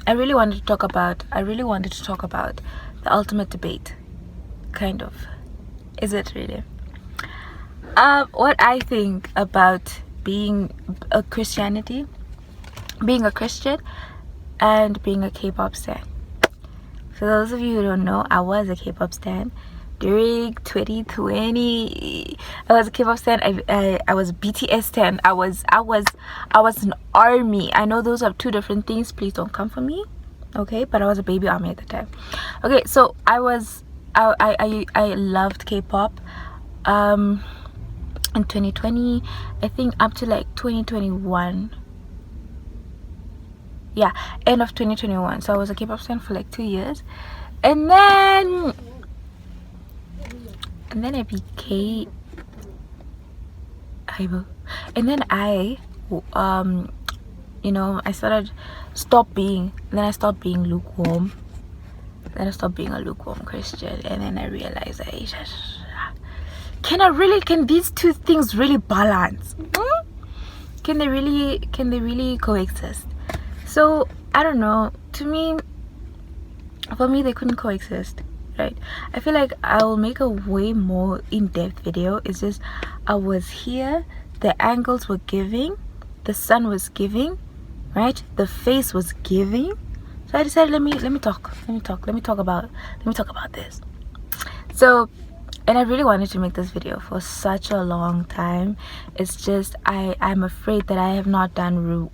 I really wanted to talk about the ultimate debate, kind of. Is it really? What I think about being a Christian, and being a K-pop stan. For those of you who don't know, I was a K-pop stan during 2020. I was a K-pop stan. I was a BTS stan. I was an army. I know those are two different things. Please don't come for me, okay? But I was a baby army at the time. Okay, so I loved K-pop. In 2020, I think up to like 2021. Yeah, end of 2021. So I was a K-pop stan for like 2 years, and then I became and then I I stopped being lukewarm. Then I stopped being a lukewarm Christian, and then I realized can these two things really balance? Can they really coexist? So I don't know. For me, they couldn't coexist, right? I feel like I'll make a way more in-depth video. It's just I was here, the angles were giving, the sun was giving, right? The face was giving. So I decided let me talk about this. So, and I really wanted to make this video for such a long time. It's just I'm afraid that I have not done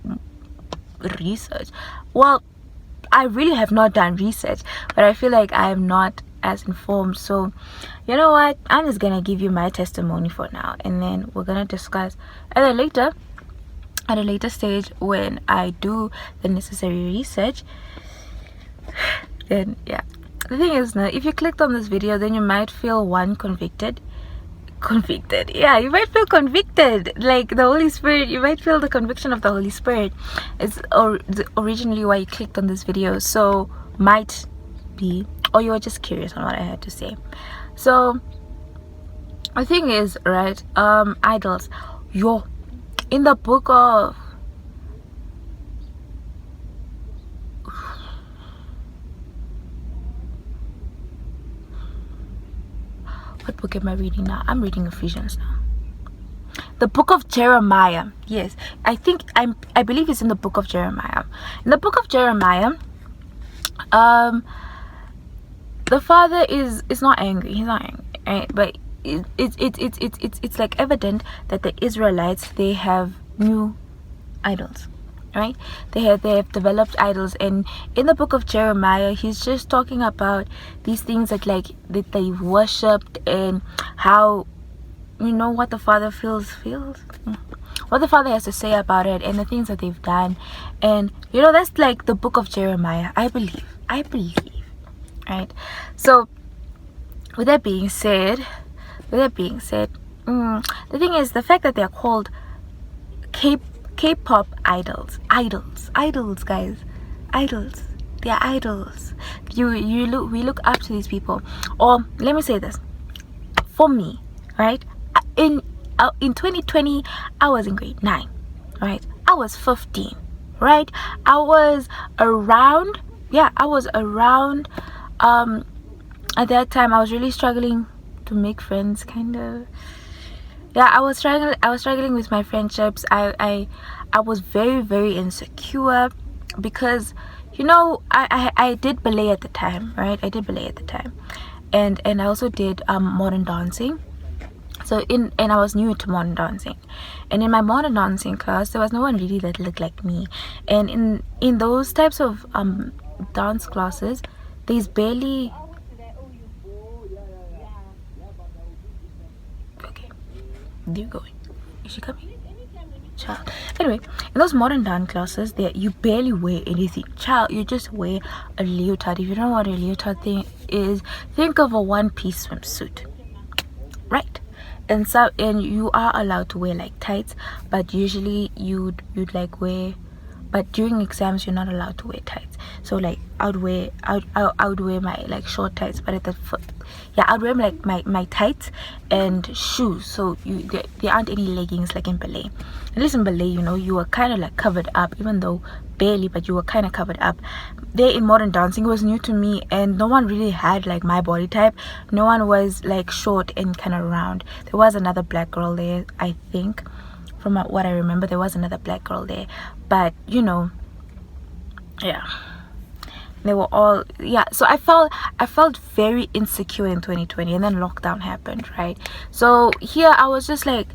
research. Well, I really have not done research, but I feel like I am not as informed. So you know what, I'm just gonna give you my testimony for now, and then we're gonna discuss at a later stage when I do the necessary research. Then yeah, the thing is now, if you clicked on this video, then you might feel convicted. Yeah, you might feel convicted, like the Holy Spirit. You might feel the conviction of the Holy Spirit. It's originally why you clicked on this video. So might be, or you were just curious on what I had to say. So the thing is, right, idols, in the book of what book am I reading now? I'm reading Ephesians now. The book of Jeremiah. Yes, I believe it's in the book of Jeremiah. In the book of Jeremiah, the father is not angry. He's not angry, right? But it's like evident that the Israelites, they have new idols, right? They have developed idols, and in the book of Jeremiah, he's just talking about these things that they worshipped, and how, what the father feels what the father has to say about it, and the things that they've done. And that's like the book of Jeremiah, I believe, right? So with that being said, the thing is, the fact that they're called K-pop idols, guys, idols. They are idols. We look up to these people. Or let me say this, for me, right? In 2020, I was in grade 9, right? I was 15, right? I was around. At that time, I was really struggling to make friends, kind of. Yeah, I was struggling with my friendships. I was very, very insecure, because I did ballet at the time, right? And I also did modern dancing. So and I was new to modern dancing, and in my modern dancing class, there was no one really that looked like me. And in those types of dance classes, there's barely. Okay, they're going. Is she coming? Child. Anyway, in those modern dance classes, you barely wear anything. Child, you just wear a leotard. If you don't know what a leotard thing is, think of a one-piece swimsuit, right? And you are allowed to wear like tights, but usually you'd like wear. But during exams, you're not allowed to wear tights. So like I would wear my like short tights, but at the yeah, I'd wear like my tights and shoes, so there aren't any leggings like in ballet. At least in ballet, you know, you were kind of like covered up, even though barely, but you were kind of covered up. There in modern dancing, it was new to me, and no one really had like my body type. No one was like short and kind of round. There was another black girl there, I think, from what I remember. There was another black girl there, but you know, yeah, they were all, yeah. So I felt very insecure in 2020, and then lockdown happened, right? So here I was just like,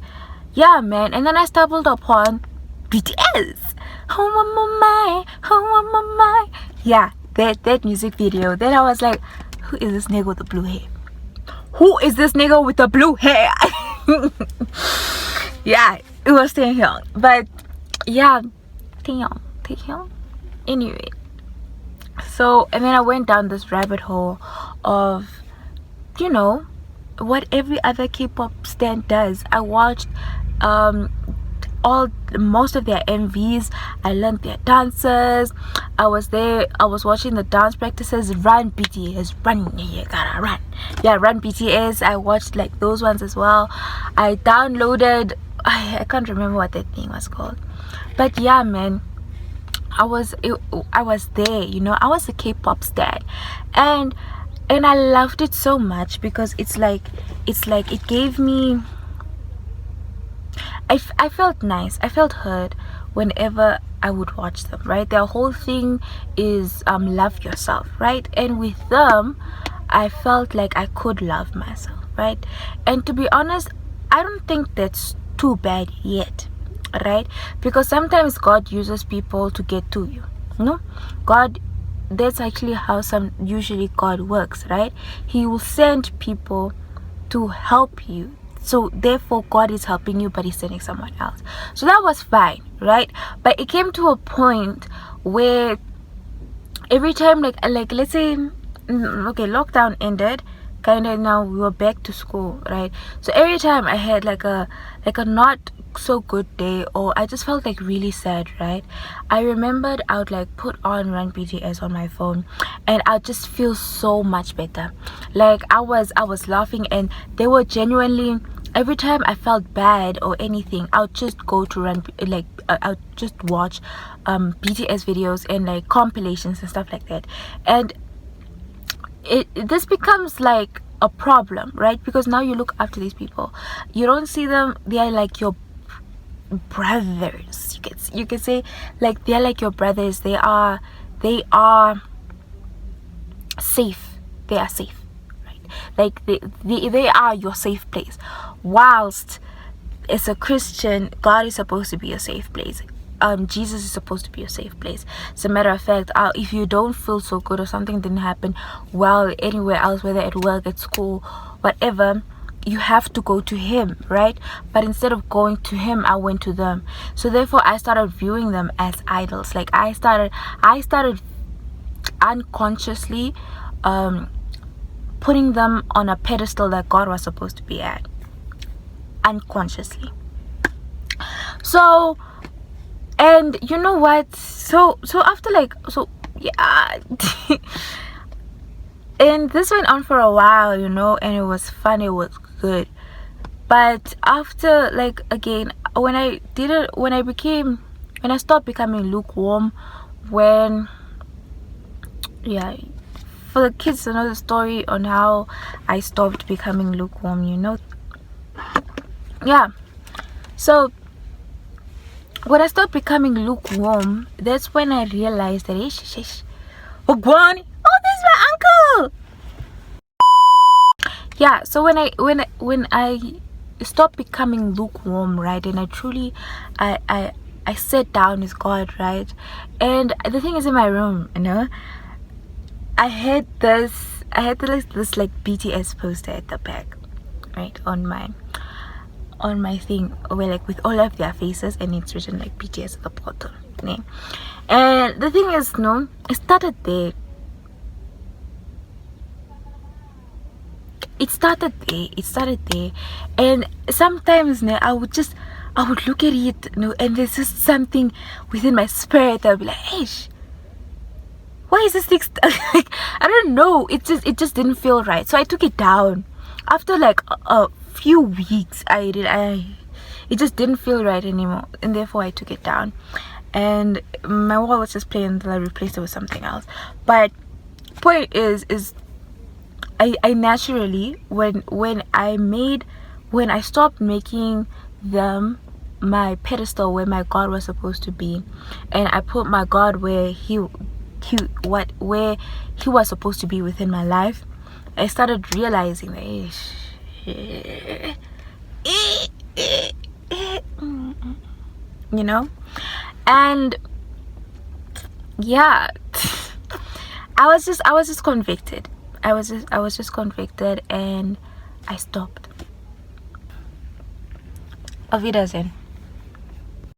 yeah, man. And then I stumbled upon BTS. Who am I? Who am I? Yeah, that music video. Then I was like, who is this nigga with the blue hair? Who is this nigga with the blue hair? Yeah, it was Taehyung. But yeah, Taehyung. Anyway, so, and then I went down this rabbit hole of, you know, what every other K-pop stan does. I watched most of their MVs. I learned their dances. I was there, I was watching the dance practices. Run BTS, run, you gotta run. Yeah, run BTS. I watched like those ones as well. I downloaded, I can't remember what that thing was called, but yeah, man, I was there, you know. I was a K-pop stan, and I loved it so much because it's like it gave me, I felt nice, I felt heard whenever I would watch them, right? Their whole thing is love yourself, right? And with them, I felt like I could love myself, right? And to be honest, I don't think that's too bad yet, right? Because sometimes God uses people to get to you, you know. That's actually how usually God works, right? He will send people to help you. So therefore God is helping you, but he's sending someone else. So that was fine, right? But it came to a point where every time, like let's say, okay, lockdown ended, kind of, now we were back to school, right? So every time I had like a not so good day, or I just felt like really sad, right? I remembered I would like put on Run BTS on my phone, and I just feel so much better. Like I was laughing, and they were genuinely, every time I felt bad or anything, I'll just go to I'll just watch BTS videos and like compilations and stuff like that. And this becomes like a problem, right? Because now you look after these people, you don't see them, they are like your brothers. You can say like they're like your brothers. They are safe. They are safe, right? Like they are your safe place. Whilst as a Christian, God is supposed to be a safe place. Jesus is supposed to be a safe place. As a matter of fact, if you don't feel so good or something didn't happen well anywhere else, whether at work, at school, whatever, you have to go to him, right? But instead of going to him, I went to them. So therefore I started viewing them as idols. Like I started unconsciously putting them on a pedestal that God was supposed to be at, unconsciously. So, and you know what, so after yeah and this went on for a while, you know, and it was fun, it was good. But after, like, again, when I stopped becoming lukewarm, when, yeah, for the kids to know the story on how I stopped becoming lukewarm, you know. Yeah, so when I stopped becoming lukewarm, that's when I realized that oh, Gwani, oh, this is my uncle. Yeah, so when I stopped becoming lukewarm, right, and I truly I sat down with God, right, and the thing is, in my room, you know, I had this like BTS poster at the back, right, on my thing, where like with all of their faces, and it's written like BTS at the bottom, name. And the thing is, no, it started there. It started there, and sometimes, I would look at it, and there's just something within my spirit that would be like, hey, why is this thing like, I don't know, it just didn't feel right. So I took it down after like a few weeks. It just didn't feel right anymore, and therefore I took it down, and my wall was just plain until I replaced it with something else. But point is I naturally, when I stopped making them my pedestal where my God was supposed to be, and I put my God where he was supposed to be within my life, I started realizing that you know. And yeah, I was just convicted. I was just convicted, and I stopped. Auf Wiedersehen.